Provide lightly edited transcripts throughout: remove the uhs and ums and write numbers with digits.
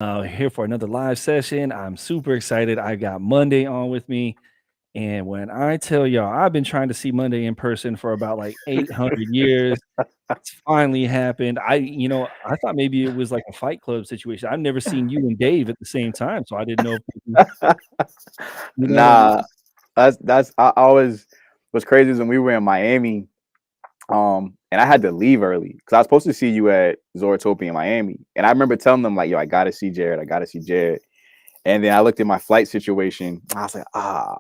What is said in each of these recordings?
Here for another live session. I'm super excited. I got Monday on with me. And when I tell y'all, I've been trying to see Monday in person for about like 800 years. It's finally happened. I thought maybe it was like a Fight Club situation. I've never seen you and Dave at the same time. So I didn't know if maybe, what Nah, that's I always what's crazy is when we were in Miami, and I had to leave early because I was supposed to see you at Zoratopia in Miami, and I remember telling them like, "Yo, I gotta see Jared. I gotta see Jared." And then I looked at my flight situation. I was like, I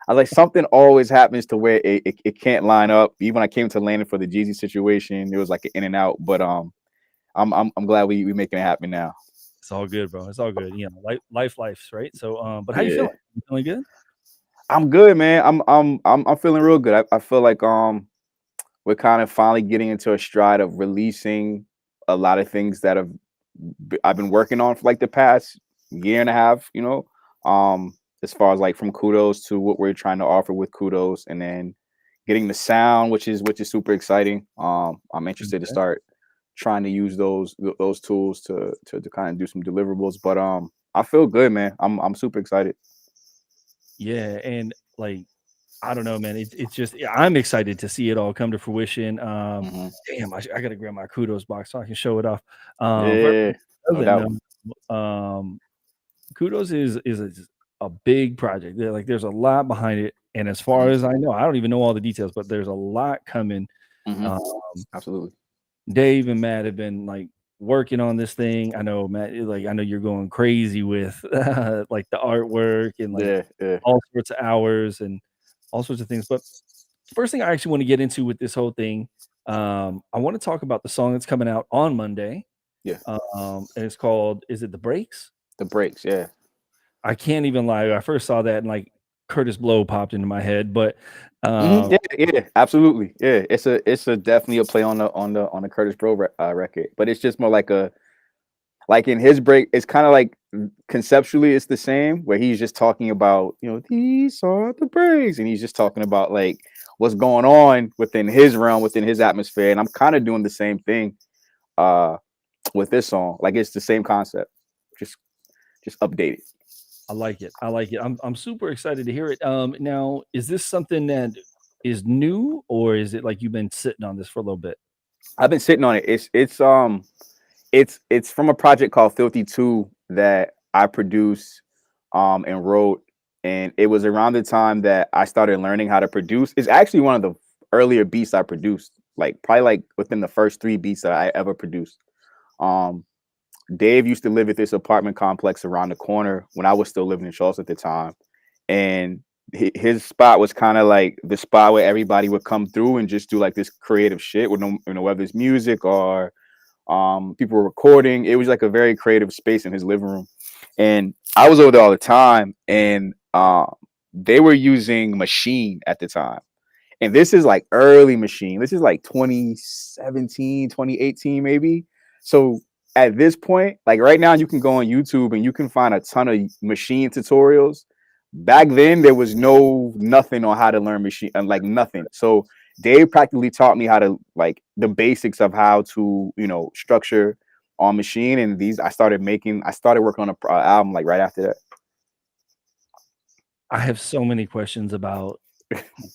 was like something always happens to where it can't line up. Even when I came to landing for the Jeezy situation, it was like an in and out. But I'm glad we making it happen now. it's all good, bro. It's all good. Life's right. So but how you Yeah. feeling? You feeling good? I'm good, man. I'm feeling real good. I feel like we're kind of finally getting into a stride of releasing a lot of things that I've been working on for like the past year and a half. As far as like from Kudos to what we're trying to offer with Kudos, and then getting the sound, which is super exciting. I'm interested to Okay. start trying to use those tools to kind of do some deliverables. But I feel good, man. I'm super excited. Yeah, and like I don't know, man. It's just I'm excited to see it all come to fruition. Hmm. Damn, I gotta grab my kudos box so I can show it off. For Yeah, no everyone doubt. that know, kudos is a big project. There's a lot behind it, and as far Hmm. as I know, I don't even know all the details, but there's a lot coming. Hmm. Um, Absolutely. Dave and Matt have been like working on this thing. I know Matt, like I know you're going crazy with like the artwork and like Yeah, yeah, all sorts of hours and all sorts of things. But first thing I actually want to get into with this whole thing, I want to talk about the song that's coming out on Monday. yeah. And it's called "Is It the Breaks?" The breaks, yeah. I can't even lie. I first saw that and like Curtis Blow popped into my head, but Hmm. um, Yeah, yeah, absolutely. Yeah, it's a definitely a play on the Curtis Bro record, but it's just more like a like in his break. It's kind of like conceptually it's the same where he's just talking about these are the breaks, and he's just talking about like what's going on within his realm, within his atmosphere, and I'm kind of doing the same thing uh with this song. Like it's the same concept, just just updated. I like it. I like it. I'm super excited to hear it. Now, is this something that is new, or is it like you've been sitting on this for a little bit? I've been sitting on it. It's from a project called Filthy 2 that I produced and wrote, and it was around the time that I started learning how to produce. It's actually one of the earlier beats I produced, like probably like within the first 3 beats that I ever produced. Um Dave used to live at this apartment complex around the corner when I was still living in Charles at the time, and his spot was kind of like the spot where everybody would come through and just do like this creative shit with no, whether it's music or people were recording. It was like a very creative space in his living room, and I was over there all the time, and they were using Machine at the time, and this is like early Machine. This is like 2017, 2018, maybe. So at this point, like right now, you can go on YouTube and you can find a ton of Machine tutorials. Back then, there was nothing on how to learn Machine, and like nothing. So Dave practically taught me how to like the basics of how to structure on Machine, and these I started working on a album like right after that. I have so many questions about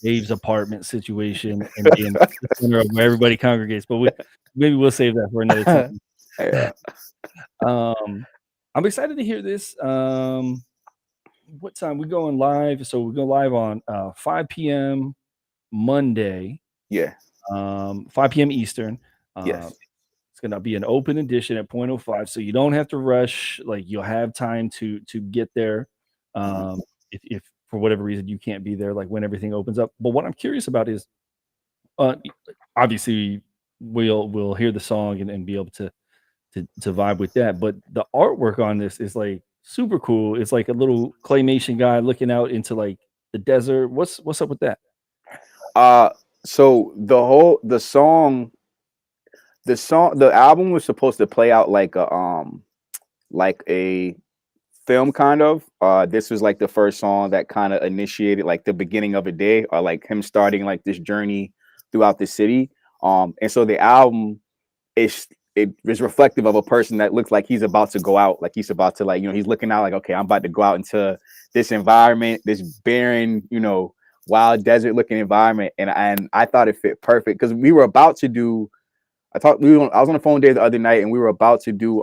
Dave's apartment situation and being the center of where everybody congregates, but maybe we'll save that for another time. Yeah. Um, I'm excited to hear this. What time we going live? So we go live on 5 p.m. Monday, Yeah. 5 p.m. Eastern. Uh, Yes. it's gonna be an open edition at point oh 0.05, so you don't have to rush. Like you'll have time to get there. Mhm. If for whatever reason you can't be there, like when everything opens up. But what I'm curious about is, uh, obviously we'll hear the song and be able to vibe with that. But the artwork on this is like super cool. It's like a little claymation guy looking out into like the desert. What's up with that? Uh so the album was supposed to play out like a film kind of. This was like the first song that kind of initiated like the beginning of a day, or like him starting like this journey throughout the city. And so the album is it is reflective of a person that looks like he's about to go out, like he's about to, like, you know, he's looking out like, okay, I'm about to go out into this environment, this barren, you know, wild desert looking environment. And I thought it fit perfect because we were about to do, I was on the phone there the other night and we were about to do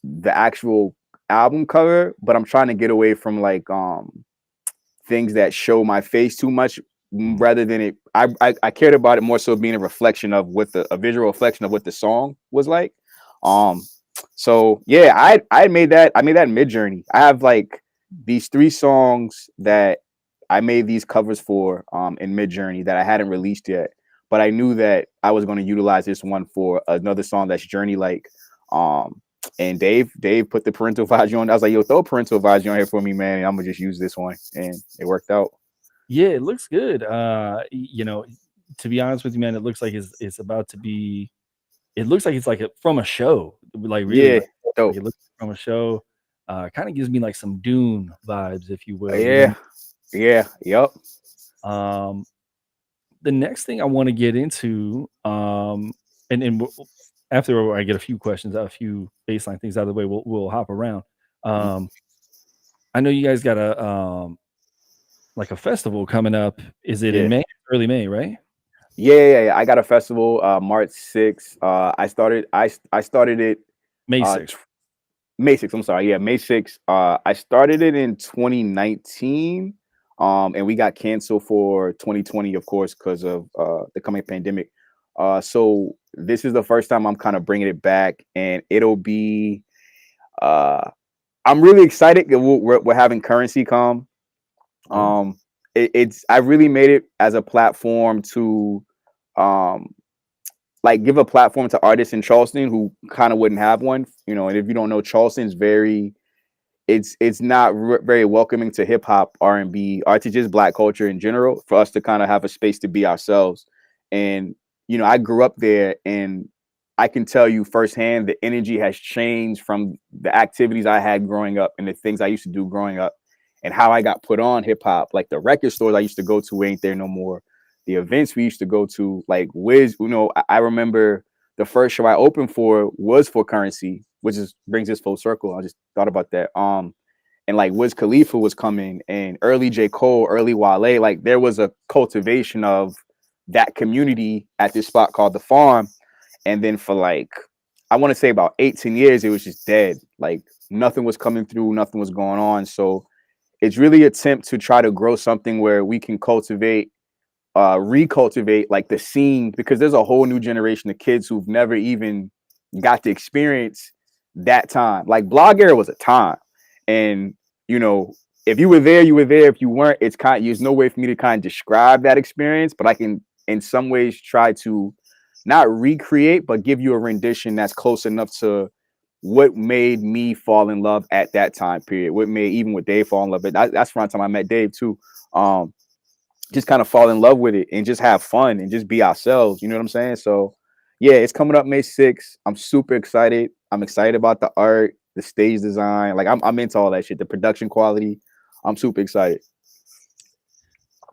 the actual album cover, but I'm trying to get away from like things that show my face too much, rather than it. I cared about it more so being a reflection of what a visual reflection of what the song was like. So yeah, I made that Mid-Journey. I have like these 3 songs that I made these covers for in Mid-Journey that I hadn't released yet, but I knew that I was going to utilize this one for another song that's Journey like. And Dave put the Parental Advisory on. I was like, yo, throw Parental Advisory on here for me, man. And I'm gonna just use this one, and it worked out. Yeah, it looks good. You know, to be honest with you, man, it looks like it's about to be. It looks like it's like from a show, like really, Yeah, like dope. it looks from a show. Kind of gives me like some Dune vibes, if you will. Yeah, yeah, yep. Um, the next thing I want to get into, after I get a few questions, a few baseline things out of the way, we'll hop around. Mhm. Um, I know you guys got like a festival coming up. Is it in Yeah. May? Early May, right? Yeah. I got a festival March 6th. I started it May uh 6th. May 6th. I'm sorry. Yeah, May 6th. I started it in 2019. And we got canceled for 2020, of course, because of the coming pandemic. So this is the first time I'm kind of bringing it back, and it'll be. I'm really excited that we're having Currency come. Cool. It's I really made it as a platform to, um, like give a platform to artists in Charleston who kind of wouldn't have one, you know. And if you don't know, Charleston's very, it's not very welcoming to hip hop, R&B, or to just Black culture in general. For us to kind of have a space to be ourselves, and you know, I grew up there, and I can tell you firsthand the energy has changed from the activities I had growing up and the things I used to do growing up, and how I got put on hip hop. Like the record stores I used to go to ain't there no more. The events we used to go to, like Wiz, you know, I remember the first show I opened for was for Currency, which is brings us full circle. I just thought about that. And like Wiz Khalifa was coming, and early J. Cole, early Wale, like there was a cultivation of that community at this spot called The Farm. And then for like, I want to say about 18 years, it was just dead. Like nothing was coming through, nothing was going on. So it's really an attempt to try to grow something where we can cultivate, recultivate like the scene, because there's a whole new generation of kids who've never even got to experience that time. Like Blog Era was a time, and you know, if you were there, you were there. If you weren't, it's kind of, there's no way for me to kind of describe that experience, but I can in some ways try to not recreate, but give you a rendition that's close enough to what made me fall in love at that time period. What made even with Dave fall in love. That's around the time I met Dave too. Just kind of fall in love with it and just have fun and just be ourselves. You know what I'm saying? So yeah, it's coming up May 6th. I'm super excited. I'm excited about the art, the stage design. Like I'm into all that shit, the production quality. I'm super excited.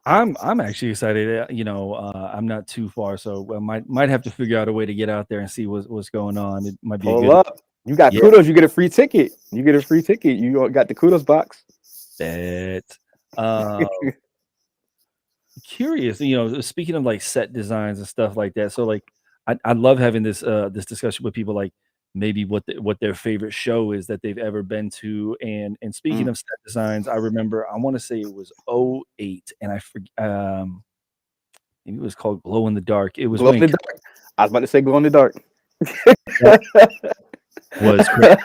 I'm actually excited. You know, I'm not too far, so I might have to figure out a way to get out there and see what's going on. It might be a Pull good. up. You got Yeah. kudos. You get a free ticket. You get a free ticket. You got the kudos box. Bet. Uh, Curious, you know, speaking of like set designs and stuff like that. So like, I love having this discussion with people, like maybe what their favorite show is that they've ever been to. And speaking Mm. of set designs, I remember I want to say it was '08, and I forget maybe it was called Glow in the Dark. It was Glow in when the dark. I was about to say glow in the dark. that was crazy.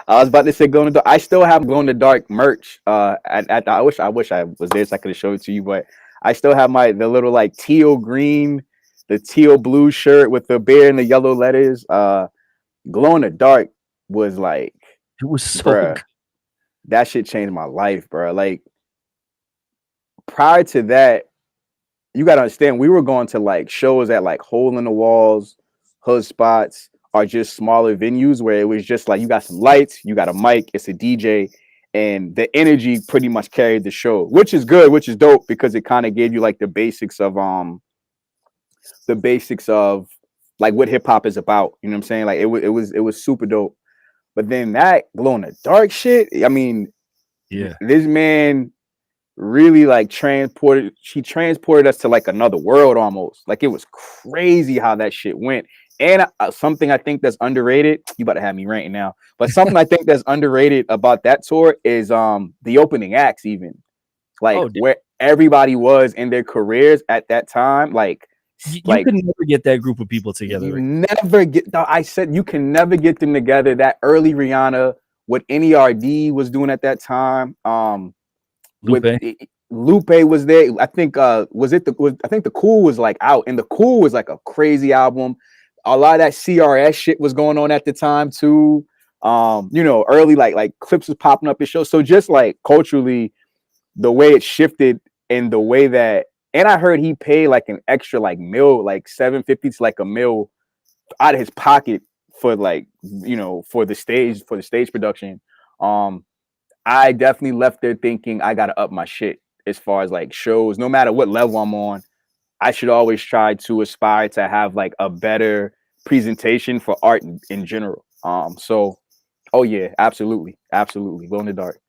I was about to say glow in the dark. I still have glow in the dark merch. I wish I was there so I could have showed it to you, but I still have the little like teal green, the teal blue shirt with the bear and the yellow letters. Glow in the dark was like, It was so bruh, good. that shit changed my life, bro. Like prior to that, you gotta understand, we were going to like shows at like hole in the walls, hood spots, or just smaller venues where it was just like you got some lights, you got a mic, it's a DJ, and the energy pretty much carried the show, which is good, which is dope because it kind of gave you like the basics of like what hip hop is about. You know what I'm saying? Like it was super dope. But then that glow in the dark shit, I mean, Yeah. this man really like transported us to like another world almost. Like it was crazy how that shit went. And something I think that's underrated, you about to have me ranting now, but something I think that's underrated about that tour is the opening acts, even like Oh, where everybody was in their careers at that time. Like you could never get that group of people you together. never get. I said you can never get them together. That early Rihanna, what NERD was doing at that time, with Lupe. Lupe was there. I think I think the Cool was like out, and the Cool was like a crazy album. A lot of that CRS shit was going on at the time too. Early like clips was popping up in shows. So just like culturally, the way it shifted and the way that, and I heard he paid like an extra like mil, like 750 to like a mil out of his pocket for like for the stage production. I definitely left there thinking I gotta up my shit as far as like shows. No matter what level I'm on, I should always try to aspire to have like a better presentation for art in general. So oh yeah, absolutely, glow in the dark.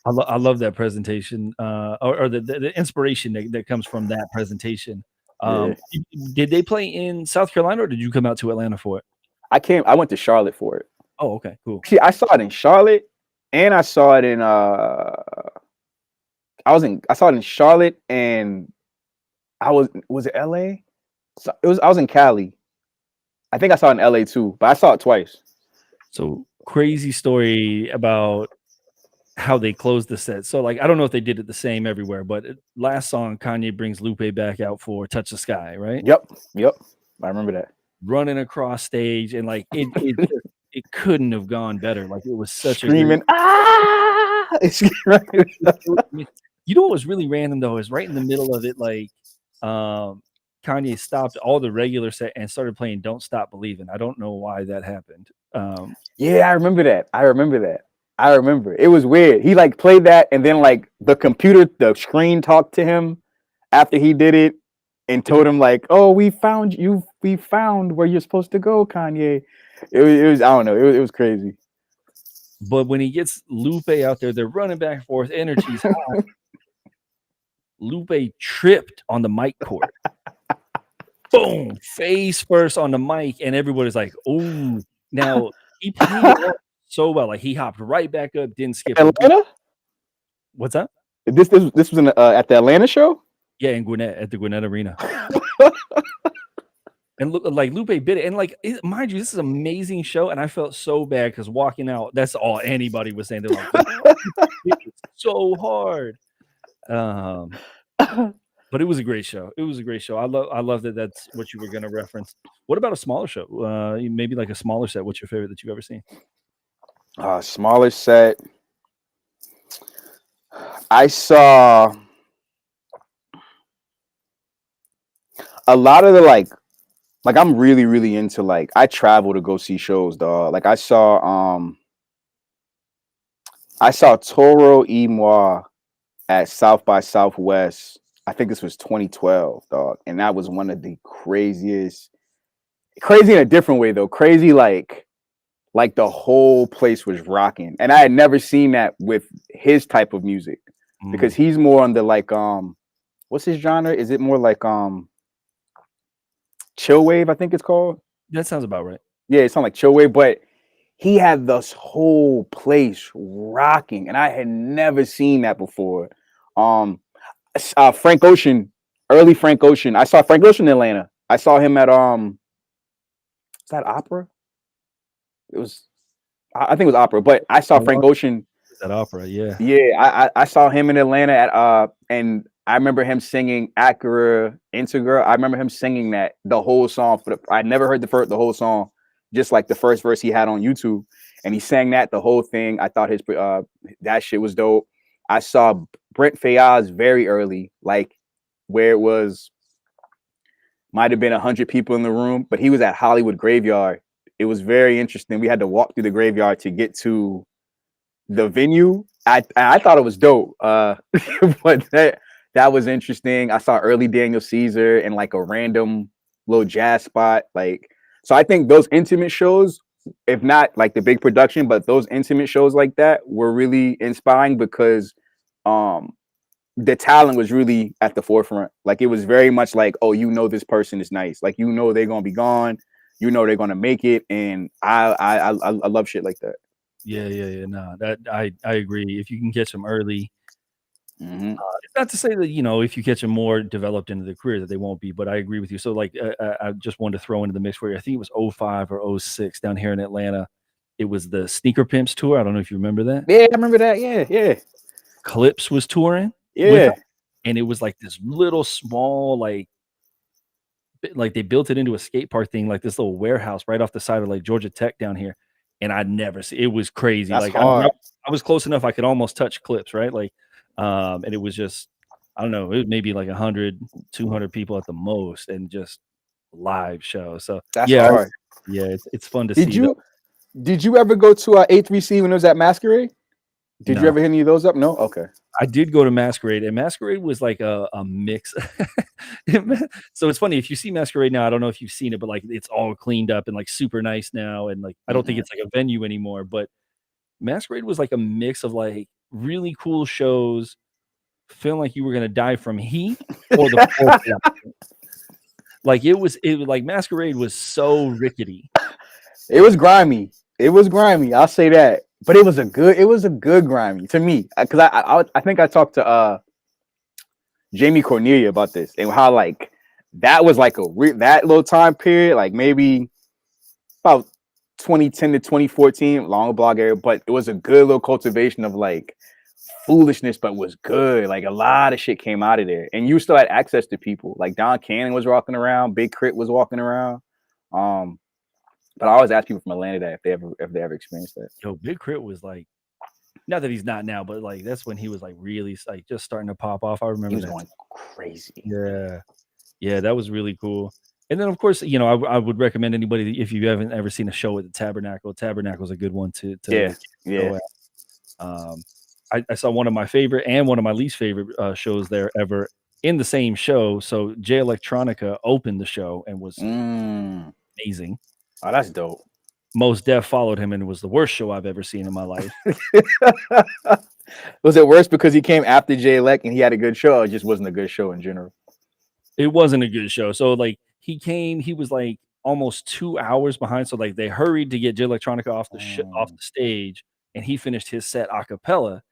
I love that presentation, or the inspiration that comes from that presentation. Yeah, Did they play in South Carolina, or did you come out to Atlanta for it? I went to Charlotte for it. Oh, okay, cool. See, I saw it in Charlotte, and I saw it in I saw it in Charlotte, and was it LA? So I was in Cali. I think I saw it in LA too, but I saw it twice. So crazy story about how they closed the set. So like I don't know if they did it the same everywhere, but last song Kanye brings Lupe back out for Touch the Sky, right? Yep. I remember that. Running across stage, and like it couldn't have gone better. Like it was such a great Screaming, ah! You know what was really random though is right in the middle of it, like Kanye stopped all the regular set and started playing "Don't Stop Believing." I don't know why that happened. Yeah, I remember that. I remember. It was weird. He like played that, and then like the screen talked to him after he did it and told him like, "Oh, we found you. We found where you're supposed to go, Kanye." It was I don't know. It was crazy. But when he gets Lupe out there, they're running back and forth. Energy's high. Lupe tripped on the mic cord. Boom! Face first on the mic, and everybody's like, "Oh!" Now he played it so well. Like he hopped right back up, didn't skip. Atlanta? What's that? This was at the Atlanta show? Yeah, in Gwinnett, at the Gwinnett Arena. And look, like Lupe bit it, and like mind you, this is an amazing show, and I felt so bad because walking out, that's all anybody was saying. They're like, "It's so hard." But it was a great show. It was a great show. I love that. That's what you were going to reference. What about a smaller show? Maybe like a smaller set. What's your favorite that you've ever seen? Smaller set. I saw a lot of the like I'm really, really into like I travel to go see shows, dog. Like I saw Toro y Moi at South by Southwest. I think this was 2012, dog. And that was one of the crazy in a different way though. Crazy like the whole place was rocking. And I had never seen that with his type of music because he's more on the like what's his genre? Is it more like chill wave, I think it's called? That sounds about right. Yeah, it sounds like chill wave, but he had this whole place rocking, and I had never seen that before. Frank Ocean, early Frank Ocean. I saw Frank Ocean in Atlanta. I saw him at is that Opera? I think it was Opera, but I saw Frank Ocean at Opera. Yeah, I saw him in Atlanta at and I remember him singing Acura Integra. I remember him singing that the whole song. I never heard the whole song, just like the first verse he had on YouTube, and he sang that the whole thing. I thought his that shit was dope. I saw Brent Faiyaz very early, like where it was might have been 100 people in the room, but he was at Hollywood Graveyard. It was very interesting. We had to walk through the graveyard to get to the venue. I thought it was dope, but that was interesting. I saw early Daniel Caesar in like a random little jazz spot. Like, So I think those intimate shows, if not like the big production, but those intimate shows like that were really inspiring because um the talent was really at the forefront. Like it was very much like, oh, this person is nice. Like they're gonna be gone. They're gonna make it, and I love shit like that. Yeah. No, that I agree. If you can catch them early, Hmm. it's not to say that if you catch them more developed into the career that they won't be. But I agree with you. So like, I just wanted to throw into the mix for you. I think it was '05 or '06 down here in Atlanta. It was the Sneaker Pimps tour. I don't know if you remember that. Yeah, I remember that. Yeah, Clips was touring with yeah. them, and it was like this little small like they built it into a skate park thing, like this little warehouse right off the side of like Georgia Tech down here. And I'd never see it was crazy. That's Like I mean, hard. I was close enough I could almost touch Clips, right? Like and it was just I don't know, it was maybe like 100, 200 people at the most and just live show. So That's yeah, hard. yeah, it's fun to Did see though. you ever go to A3C when it was at Masquerade? Did you No. ever hit any of those up? No. Okay. I did go to Masquerade, and Masquerade was like a mix. So it's funny, if you see Masquerade now, I don't know if you've seen it, but, like, it's all cleaned up and, like, super nice now, and, like, I don't think Mm-mm. it's like a venue anymore, but Masquerade was like a mix of, like, really cool shows, feeling like you were gonna die from heat or the floor collapsing. Like, it was like Masquerade was so rickety. It was grimy. It was grimy. I'll say that. But it was a good grimy to me because I think I talked to Jamie Cornelia about this and how like that was like that little time period, like maybe about 2010 to 2014, long blog area, but it was a good little cultivation of like foolishness, but was good. Like a lot of shit came out of there, and you still had access to people. Like Don Cannon was walking around, Big Crit was walking around. But I always ask people from Atlanta that if they ever experienced that. Yo, Big Crit was like not that he's not now, but, like, that's when he was, like, really, like, just starting to pop off. I He remember was that. going crazy. Yeah. Yeah, that was really cool. And then, of course, I would recommend anybody that if you haven't ever seen a show at the Tabernacle, Tabernacle's a good one to Yeah, yeah. go at. Um, I saw one of my favorite and one of my least favorite, shows there ever in the same show. So Jay Electronica opened the show and was Mm. amazing. Oh, that's dope. Mos Def followed him, and it was the worst show I've ever seen in my life. Was it worse because he came after Jay Elect and he had a good show, or it just wasn't a good show in general? It wasn't a good show. So, like, he was, like, almost 2 hours behind, so, like, they hurried to get Jay Electronica off the Mm. stage, and he finished his set a cappella.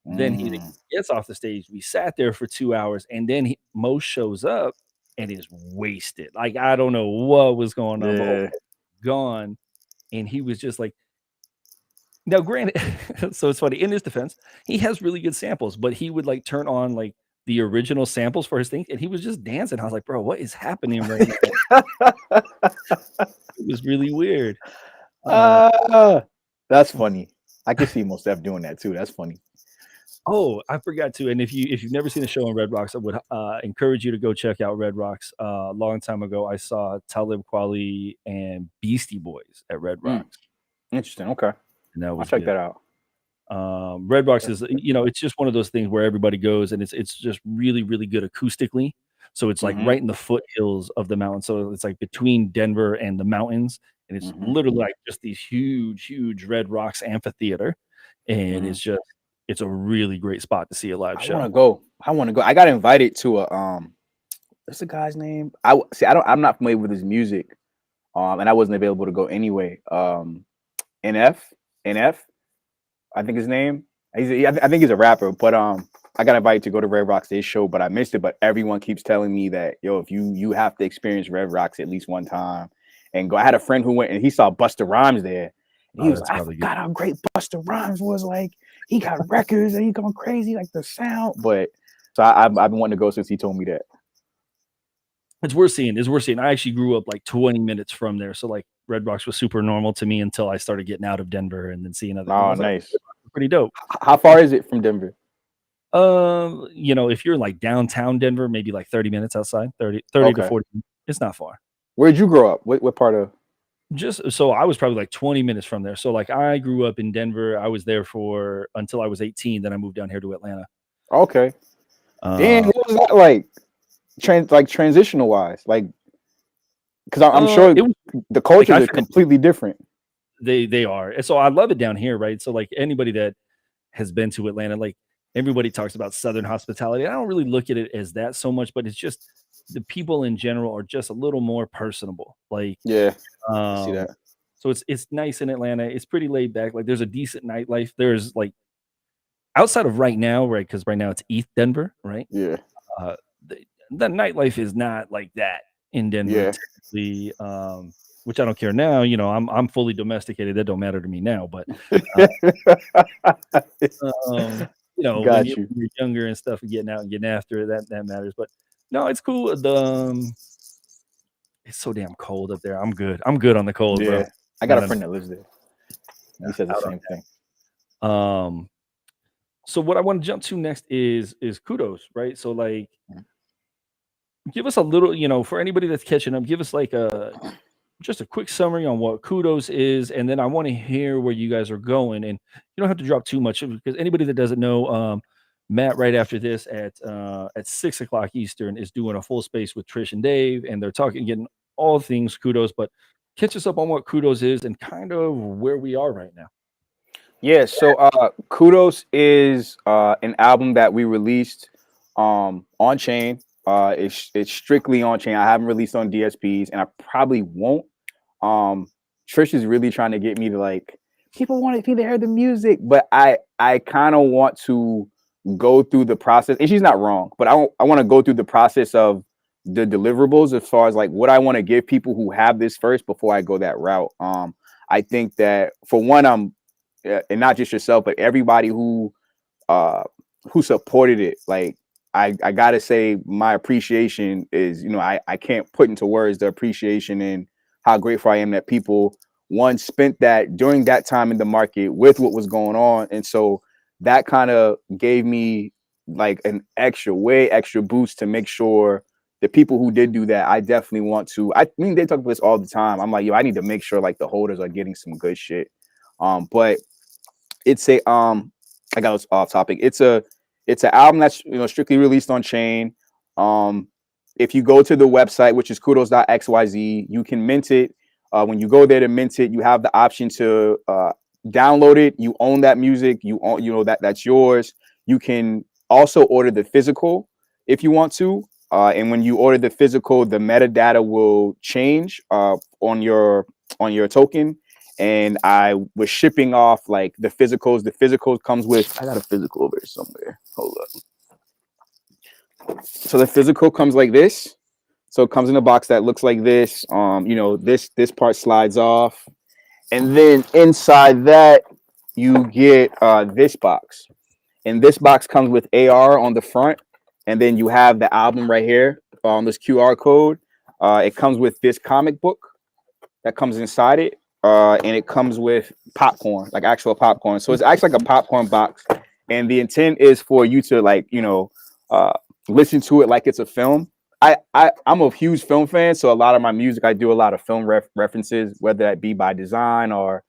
Then he Mm. gets off the stage, we sat there for 2 hours, and then Mo shows up and is wasted. Like, I don't know what was going on, but Yeah. gone, and he was just like now granted so it's funny, in his defense, he has really good samples, but he would, like, turn on, like, the original samples for his thing, and he was just dancing. I was like, "Bro, what is happening right now?" It was really weird. Uh, Ah, that's funny. I can see Mos Def doing that too. That's funny. oh, I forgot to, and if you've never seen a show in Red Rocks, I would, encourage you to go check out Red Rocks. A long time ago, I saw Talib Kweli and Beastie Boys at Red Mm. Rocks, Interesting. Okay, and that I'll was check good. that out. Red Rocks is, it's just one of those things where everybody goes, and it's just really, really good acoustically. So it's like Hmm. right in the foothills of the mountain. So it's like between Denver and the mountains, and it's Hmm. literally like just these huge, huge Red Rocks amphitheater, and Hmm. it's a really great spot to see a live I want to show. go. I want to go. I got invited to a what's the guy's name? See. I'm not familiar with his music. And I wasn't available to go anyway. NF. I think his name. I think he's a rapper, but I got invited to go to Red Rocks Day show, but I missed it. But everyone keeps telling me that if you have to experience Red Rocks at least one time and go. I had a friend who went and he saw Busta Rhymes there. And he Oh, was that's like, I probably good. forgot how great Busta Rhymes was. Like he got records and he going crazy, like the sound. But so I've been wanting to go since he told me that. It's worth seeing. It's worth seeing. I actually grew up like 20 minutes from there, so like Red Rocks was super normal to me until I started getting out of Denver and then seeing other things. I Oh, was like, nice. pretty dope. How far is it from Denver? If you're like downtown Denver, maybe like 30 minutes outside, 30 to Okay. 40. It's not far. Where'd you grow up? What part of? Just so I was probably like 20 minutes from there. So like I grew up in Denver. I was there for until I was 18. Then I moved down here to Atlanta. Okay. Damn, Uh, what was that like? Transitional wise, like Because I'm sure It was the like cultures I are forget completely different. they are. And so I love it down here, right? So like anybody that has been to Atlanta, like everybody talks about Southern hospitality. I don't really look at it as that so much, but it's just the people in general are just a little more personable. Like, Yeah, I see um, that. so it's nice in Atlanta. It's pretty laid back. Like there's a decent nightlife. There's like outside of right now, right? Because right now it's East Denver, right? Yeah, Uh, the nightlife is not like that in Denver yeah. typically. Which I don't care now. You know, I'm fully domesticated. That don't matter to me now. But uh, Got you. when you're younger and stuff and getting out and getting after it, that matters. But no, it's cool. It's so damn cold up there. I'm good. I'm good on the cold, bro. Yeah, I got Not a enough. friend that lives there. Nah, He says the out on same thing. that. So what I want to jump to next is kudos, right? So like give us a little, for anybody that's catching up, give us like a just a quick summary on what kudos is, and then I want to hear where you guys are going. And you don't have to drop too much because anybody that doesn't know, Matt, right after this at 6 o'clock Eastern is doing a full space with Trish and Dave, and they're talking, getting all things kudos. But catch us up on what kudos is and kind of where we are right now. Yeah, so Kudos is an album that we released on chain. It's strictly on chain. I haven't released on DSPs, and I probably won't. Um, Trish is really trying to get me to like people want to hear the music, but I kind of want to go through the process. And she's not wrong, but I want to go through the process of the deliverables as far as like what I want to give people who have this first before I go that route. I think that for one, and not just yourself, but everybody uh who supported it. Like I gotta say my appreciation is, I can't put into words the appreciation and how grateful I am that people one spent that during that time in the market with what was going on. And so that kind of gave me like an way extra boost to make sure the people who did do that, I definitely want to. I mean, they talk about this all the time. I'm like, yo, I need to make sure like the holders are getting some good shit. But it's a I got off topic. It's an album that's strictly released on chain. Um, if you go to the website, which is kudos.xyz, you can mint it. When you go there to mint it, you have the option to download it. You own that music. You own, that's yours. You can also order the physical if you want to. And when you order the physical, the metadata will change on your token. And I was shipping off like the physicals. The physicals comes with. I got a physical over here somewhere. Hold up. So the physical comes like this. So it comes in a box that looks like this. This part slides off, and then inside that you get this box. And this box comes with AR on the front, and then you have the album right here on this QR code. It comes with this comic book that comes inside it, and it comes with popcorn, like actual popcorn. So it's actually like a popcorn box, and the intent is for you to like listen to it like it's a film. I'm a huge film fan, so a lot of my music I do a lot of film references, whether that be by design or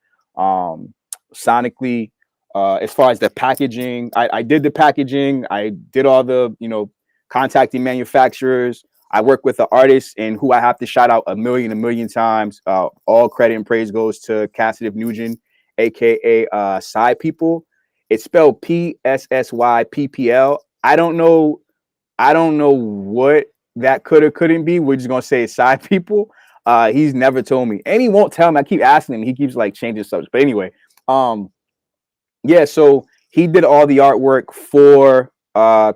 sonically. As far as the packaging, I did the packaging. I did all the contacting manufacturers. I work with the artist and who I have to shout out a million times. All credit and praise goes to Cassidy Nugent, aka Psy People. It's spelled PSSYPPL. I don't know what that could or couldn't be. We're just gonna say Psy People. He's never told me, and he won't tell me. I keep asking him. He keeps like changing subjects. But anyway, yeah. So he did all the artwork for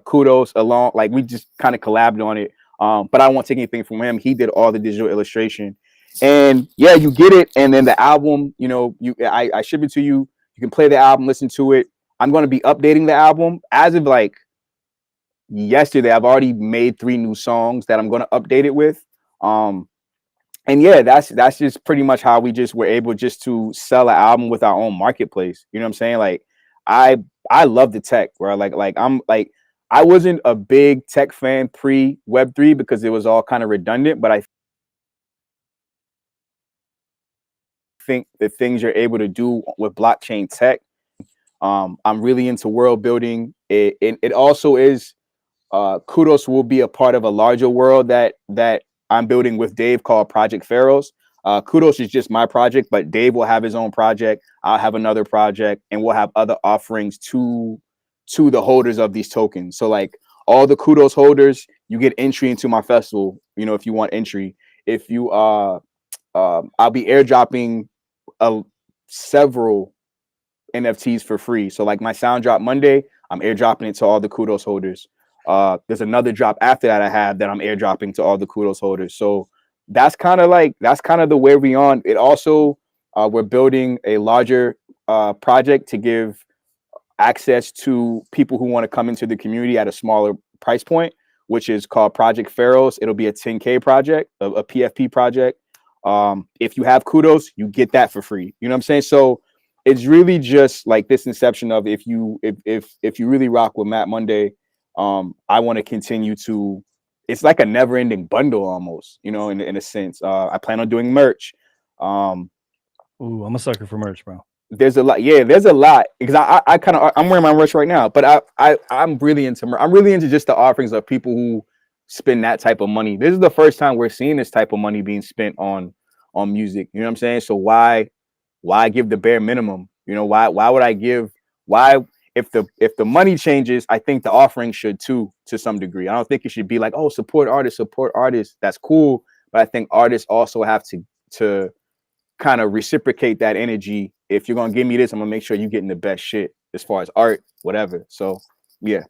Kudos along. Like we just kind of collabed on it. But I won't take anything from him. He did all the digital illustration, and yeah, you get it. And then the album, I ship it to you. You can play the album, listen to it. I'm going to be updating the album as of like yesterday. I've already made 3 new songs that I'm going to update it with. And yeah, that's just pretty much how we just were able just to sell an album with our own marketplace. You know what I'm saying? Like I love the tech, where I'm like I wasn't a big tech fan pre Web3 because it was all kind of redundant, but I think the things you're able to do with blockchain tech, I'm really into world building. It also is Kudos will be a part of a larger world that I'm building with Dave called Project Pharaohs. Kudos is just my project, but Dave will have his own project. I'll have another project, and we'll have other offerings to the holders of these tokens. So like all the Kudos holders, you get entry into my festival. You know, if you want entry, if you I'll be airdropping several NFTs for free. So like my sound drop Monday, I'm airdropping it to all the Kudos holders. There's another drop after that I have that I'm airdropping to all the Kudos holders. So that's kind of the way we on. It also we're building a larger project to give access to people who want to come into the community at a smaller price point, which is called Project Pharaohs. It'll be a 10K project, a PFP project. If you have Kudos, you get that for free. You know what I'm saying? So it's really just like this inception of if you really rock with Matt Monday, I want to continue to. It's like a never-ending bundle almost, you know, in a sense. I plan on doing merch. Ooh, I'm a sucker for merch, bro. There's a lot, because I'm wearing my merch right now, but I'm really into just the offerings of people who spend that type of money. This is the first time we're seeing this type of money being spent on music. You know what I'm saying? So why give the bare minimum? You know, why would I give? Why if the money changes, I think the offering should too, to some degree. I don't think it should be like, oh, support artists. That's cool, but I think artists also have to kind of reciprocate that energy. If you're gonna give me this, I'm gonna make sure you're getting the best shit as far as art, whatever. So yeah,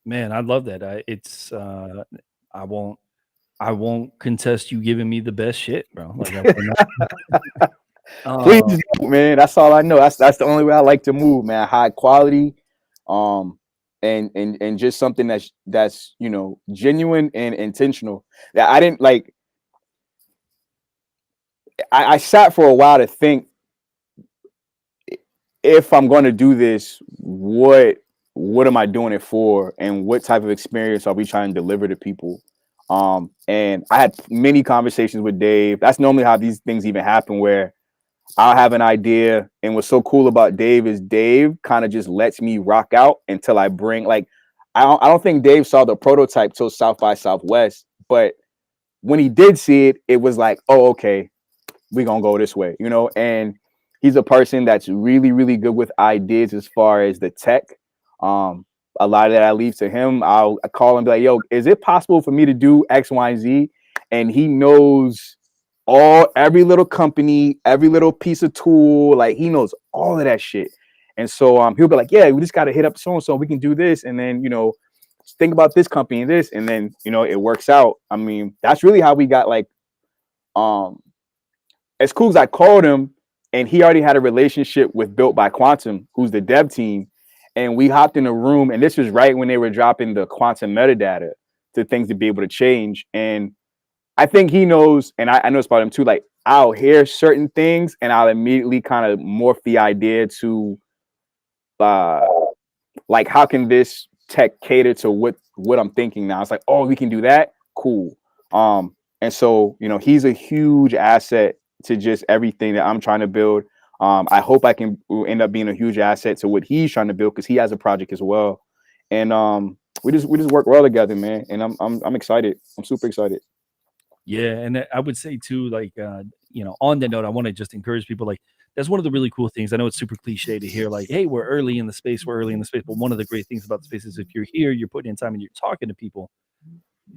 Man, I love that. I won't contest you giving me the best shit, bro. Like I will not. please, Um, man. That's all I know. That's the only way I like to move, man. High quality, and just something that's you know, genuine and intentional. That I didn't like. I sat for a while to think, if I'm going to do this, what am I doing it for, and what type of experience are we trying to deliver to people? And I had many conversations with Dave. That's normally how these things even happen, where I'll have an idea, and what's so cool about Dave is Dave kind of just lets me rock out until I bring, like, I don't think Dave saw the prototype till South by Southwest, but when he did see it, it was like, oh, okay, we're gonna go this way, you know. And he's a person that's really, really good with ideas as far as the tech. A lot of that I leave to him. I call him, be like, yo, is it possible for me to do X, Y, and Z? And he knows every little company, every little piece of tool, like he knows all of that shit. And so he'll be like, yeah, we just gotta hit up so and so, we can do this, and then, you know, think about this company and this, and then, you know, it works out. I mean, that's really how we got, like, as cool as I called him, and he already had a relationship with Built by Quantum, who's the dev team. And we hopped in a room, and this was right when they were dropping the quantum metadata to things to be able to change. And I think he knows, and I know it's about him too, like, I'll hear certain things and I'll immediately kind of morph the idea to like, how can this tech cater to what I'm thinking now? It's like, oh, we can do that. Cool. And so, you know, he's a huge asset to just everything that I'm trying to build. I hope I can end up being a huge asset to what he's trying to build, because he has a project as well. And we just work well together, man. And I'm excited. I'm super excited. yeah, and I would say too, like, you know, on that note, I want to just encourage people. Like, that's one of the really cool things. I know it's super cliche to hear, like, hey, we're early in the space, we're early in the space. But one of the great things about the space is if you're here, you're putting in time and you're talking to people.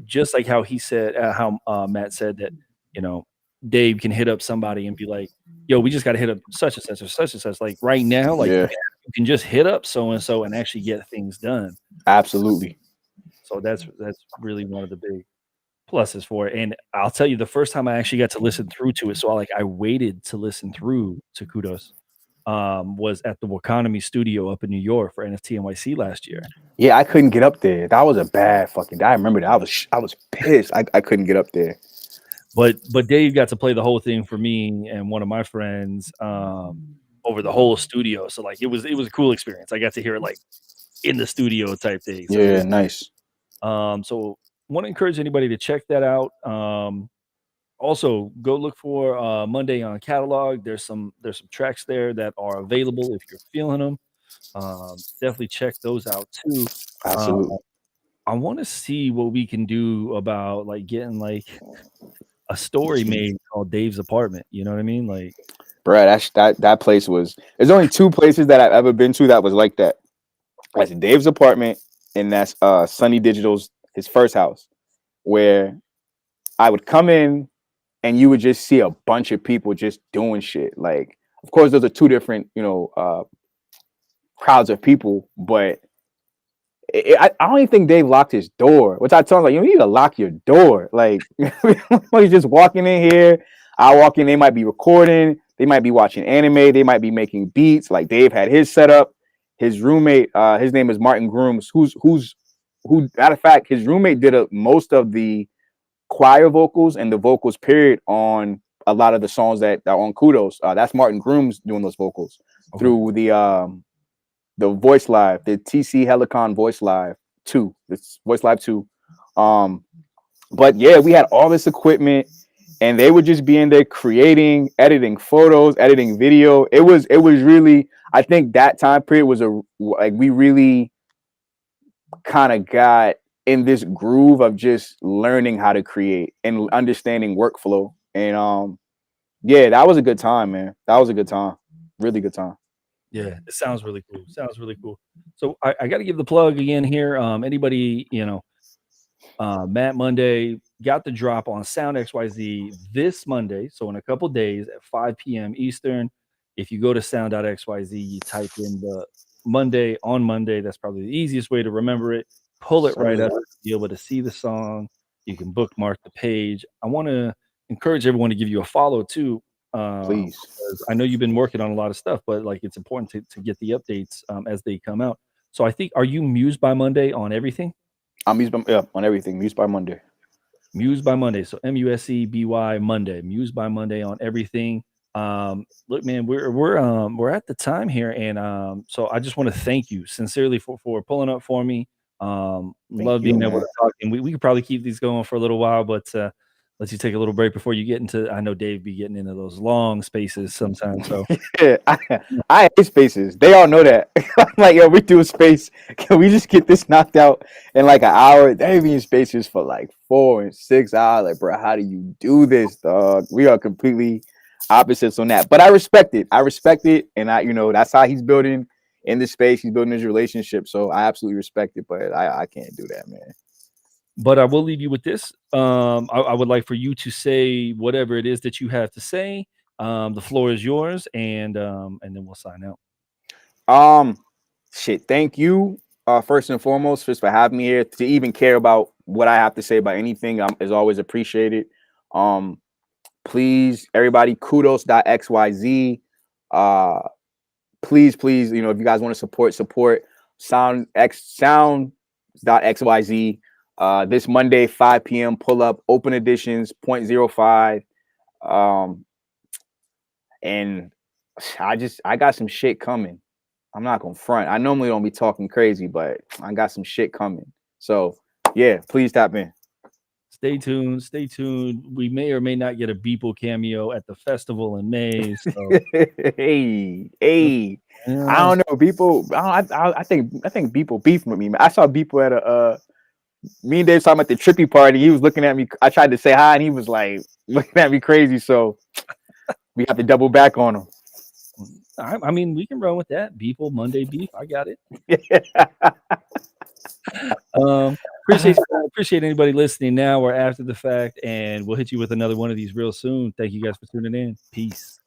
Just like how he said, how Matt said that, you know, Dave can hit up somebody and be like, yo, we just got to hit up such and such or such and such. Like right now, like Yeah, you can just hit up so and so and actually get things done. absolutely. So that's really one of the big pluses for it. And I'll tell you, the first time I actually got to listen through to it, so I waited to listen through to Kudos, was at the Wakanami studio up in New York for NFT NYC last year. Yeah, I couldn't get up there. That was a bad fucking day. I remember that. I was pissed. I couldn't get up there. But Dave got to play the whole thing for me and one of my friends over the whole studio. So like it was a cool experience. I got to hear it like in the studio type thing. So Yeah, nice. so want to encourage anybody to check that out. Also go look for Monday on Catalog. There's some tracks there that are available if you're feeling them. Definitely check those out too. Absolutely. I want to see what we can do about like getting like a story made called Dave's Apartment. You know what I mean? Like, Bruh, that place was. There's only two places that I've ever been to that was like that. That's Dave's apartment, and that's Sunny Digital's his first house, where I would come in and you would just see a bunch of people just doing shit. Like, of course, those are two different, crowds of people, but I don't even think Dave locked his door. Which I told him, like, you need to lock your door. Like, he's just walking in here. I walk in, they might be recording, they might be watching anime, they might be making beats. Like Dave had his setup. His roommate, his name is Martin Grooms, who, matter of fact, his roommate did most of the choir vocals and the vocals period on a lot of the songs that are on Kudos. That's Martin Grooms doing those vocals through the Voice Live, the TC Helicon Voice Live 2. It's Voice Live 2. But yeah, we had all this equipment and they would just be in there creating, editing photos, editing video. It was really, I think that time period was we really kind of got in this groove of just learning how to create and understanding workflow. And yeah, that was a good time, man. That was a good time. Really good time. yeah, it sounds really cool. Sounds really cool. So I got to give the plug again here. Anybody, Matt Monday got the drop on Sound XYZ this Monday. So in a couple days at 5 p.m. Eastern, if you go to sound.xyz, you type in the Monday on Monday. That's probably the easiest way to remember it. Pull it right up, be able to see the song. You can bookmark the page. I want to encourage everyone to give you a follow too. Please. Because I know you've been working on a lot of stuff, but like it's important to get the updates as they come out. So I think, are you Mused by Monday on everything? I'm Mused by on everything. Mused by Monday. Mused by Monday. So MUSEBY Monday. Mused by Monday on everything. Look, man, we're at the time here, and so I just want to thank you sincerely for pulling up for me. Love being able to talk, and we could probably keep these going for a little while, but let you take a little break before you get into. I know Dave be getting into those long spaces sometimes. So yeah, I hate spaces. They all know that. I'm like, yo, we do a space. Can we just get this knocked out in like an hour? They be in spaces for like 4 and 6 hours. Like, bro, how do you do this, dog? We are completely opposites on that. But I respect it. And that's how he's building in this space. He's building his relationship. So I absolutely respect it. But I can't do that, man. But I will leave you with this. I would like for you to say whatever it is that you have to say. The floor is yours, and then we'll sign out. Thank you, first and foremost, just for having me here. To even care about what I have to say about anything is always appreciated. Please, everybody, kudos.xyz. Please, if you guys want to support sound.xyz. This Monday, 5 p.m. pull up, open editions, 0.05. And I got some shit coming. I'm not gonna front. I normally don't be talking crazy, but I got some shit coming. So yeah, please tap in. Stay tuned. Stay tuned. We may or may not get a Beeple cameo at the festival in May. So. hey. I don't know. Beeple. I think Beeple beefed with me, man. I saw Beeple at me and Dave saw him at the Trippy party. He was looking at me. I tried to say hi, and he was like looking at me crazy. So we have to double back on him. I mean, we can run with that. Beeple Monday beef. I got it. Appreciate anybody listening now or after the fact, and we'll hit you with another one of these real soon. Thank you guys for tuning in. Peace.